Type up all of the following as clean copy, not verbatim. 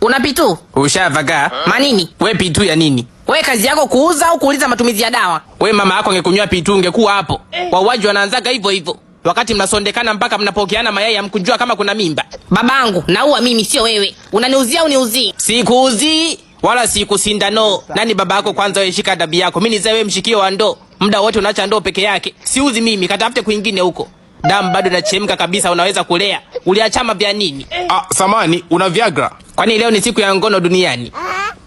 Kuna pitu? Ushavaga. Manini? We pitu ya nini? We kazi yako kuuza au kuuliza matumizi ya dawa? We mama yako angekunywa pitu ungekuwa hapo. Wauaji wanaanzaga hivyo hivyo. Wakati mnasondekana mpaka mnapokeana mayai hamkujua kama kuna mimba. Babangu, naua mimi sio wewe. Unaniuzia au niuzii? Sikuuzii wala sikusindano. Nani baba yako kwanza, wewe shika adabu yako. Mimi nizae wewe mshikio wa ndoo. Muda wote unaacha ndoo peke yake. Siuzi mimi, katafute kwingine huko. Damu bado inachemka kabisa, unaweza kulea. Uliachama vya nini? Samani, una Viagra? Kwani leo ni siku ya ngono duniani?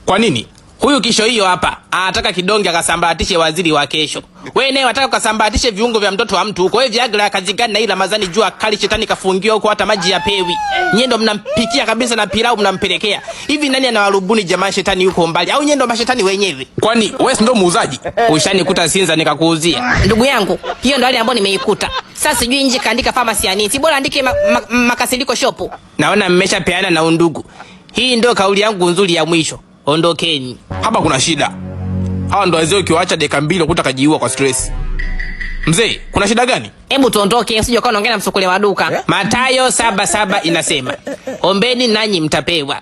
Kwa nini? Huyu kisho hiyo hapa anataka kidonge akasambaratishe waziri wa kesho. Wewe naye unataka ukasambaratishe viungo vya mtoto wa mtu huko. Wewe Viagra kazi gani na hii Ramadhani jua kali shetani kafungiwa huko hata maji ya pewi. Nyie ndo mnampikia kabisa na pilau mnampelekea. Hivi nani anawarubuni jamaa shetani yuko mbali? Au nyie ndo mashetani wenyewe? Kwani wewe ndo muuzaji? Ushanikuta Sinza nikakuuzia. Ndugu yangu, hiyo ndo hali ambayo nimeikuta. Sasa sijui nje kaandika pharmacy ya nini. Si bora andike makasiliko shop. Naona mmeshapeana na undugu. Hii ndo kauli yangu nzuri ya mwisho. Ondokeni. Hapa kuna shida. Hawa ndo wazee ukiwaacha dakika 2 ukuta kajiua kwa stress. Mzee, kuna shida gani? Hebu tuondoke, usije ukawa unaongea na msukule wa duka. Mathayo 7:7 inasema, ombeni nanyi mtapewa.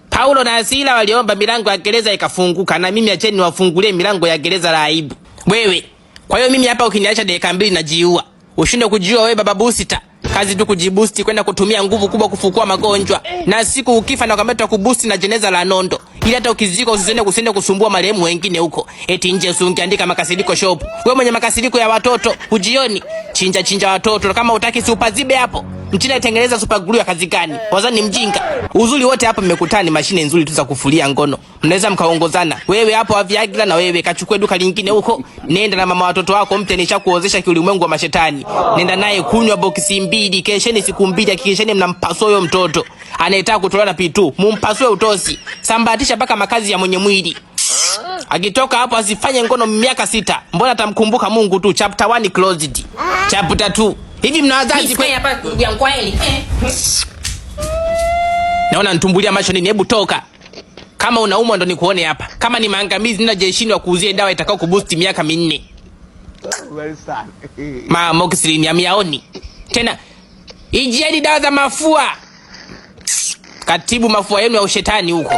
Paulo na Sila waliomba milango ya gereza ikafunguka, na mimi acheni wafungulie milango ya gereza la aibu. Wewe, kwa hiyo mimi hapa ukiniacha dakika 2 najiua. Ushinde kujiua wewe baba Busita. Kazi tu kujibusti kwenda kutumia nguvu kubwa kufukua magonjwa. Na siku ukifa na ukameta kubusti na jeneza la nondo. Ili hata ukizika usisende kusumbua marehemu wengine huko. Eti nje usiandika makasiliko shop. Wewe mwenye makasiliko ya watoto, ujioni chinja watoto. Kama utaki super zibe hapo. Mchina itengeneza super glue ya kazi gani? Wazani mjinga. Uzuri wote hapa mmekutana ni mashine nzuri tu za kufulia ngono. Mnaweza mkaongozana. Wewe hapo wa Viagra na wewe kachukue duka lingine huko. Nenda na mama watoto wako mpe nishakuozesha kiulimwengu wa mashetani. Nenda naye kunywa boksi 2, kesheni siku 2, hakikisheni mnampasua huyo mtoto. Anayetaka kutolewa na pitu, mumpasue utosi. Sambatisha mpaka makazi ya mwenye mwili. Akitoka hapo asifanye ngono miaka 6. Mbona atamkumbuka Mungu tu. Chapter 1 closed. Chapter 2. Hivi mnawazazi kwa hapa ndugu yangu kweli? Naona ntumbulia macho nini? Hebu toka. Kama unaumwa ndo nikuone hapa. Kama ni maangamizi nina jeshini wa kuuzia dawa itakao kuboost miaka 4. Moxilin ya miaoni. Tena ijieni dawa za mafua. Katibu mafua yenu ya ushetani huko.